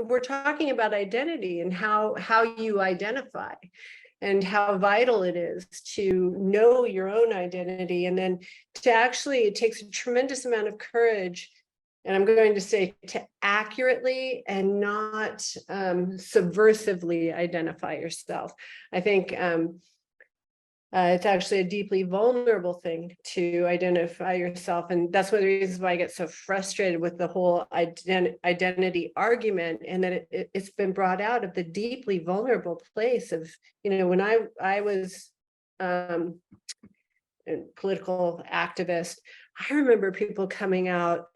we're talking about identity and how you identify and how vital it is to know your own identity. And then to actually, it takes a tremendous amount of courage, and I'm going to say to accurately and not subversively identify yourself. I think it's actually a deeply vulnerable thing to identify yourself. And that's one of the reasons why I get so frustrated with the whole identity argument. And that it's been brought out of the deeply vulnerable place of, when I was a political activist, I remember people coming out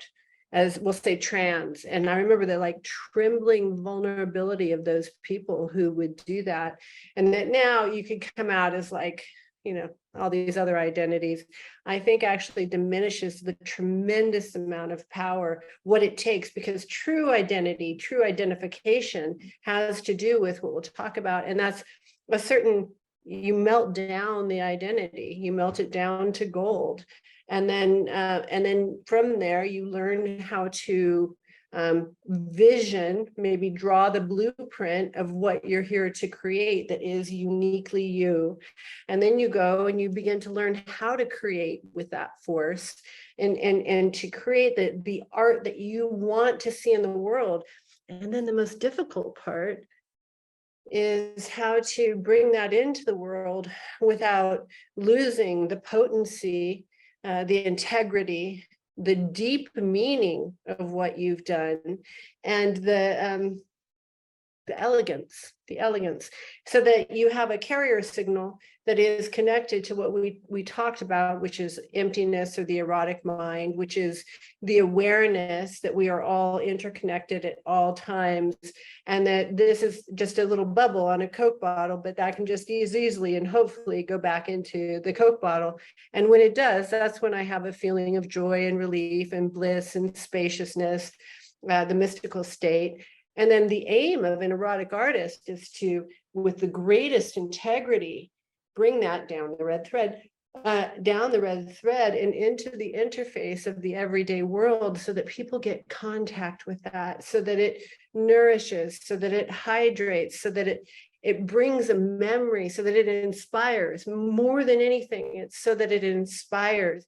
as, we'll say, trans. And I remember the like trembling vulnerability of those people who would do that. And that now you could come out as like, all these other identities, I think actually diminishes the tremendous amount of power, what it takes, because true identity, true identification has to do with what we'll talk about. And that's a certain, you melt down the identity, you melt it down to gold. And then from there, you learn how to vision, maybe draw the blueprint of what you're here to create that is uniquely you. And then you go and you begin to learn how to create with that force and to create the art that you want to see in the world. And then the most difficult part is how to bring that into the world without losing the potency, the integrity, the deep meaning of what you've done, and the elegance, so that you have a carrier signal that is connected to what we talked about, which is emptiness, or the erotic mind, which is the awareness that we are all interconnected at all times, and that this is just a little bubble on a Coke bottle, but that can just easily and hopefully go back into the Coke bottle. And when it does, that's when I have a feeling of joy and relief and bliss and spaciousness, the mystical state. And then the aim of an erotic artist is to, with the greatest integrity, bring that down the red thread and into the interface of the everyday world, so that people get contact with that, so that it nourishes, so that it hydrates, so that it brings a memory, so that it inspires more than anything. It's so that it inspires.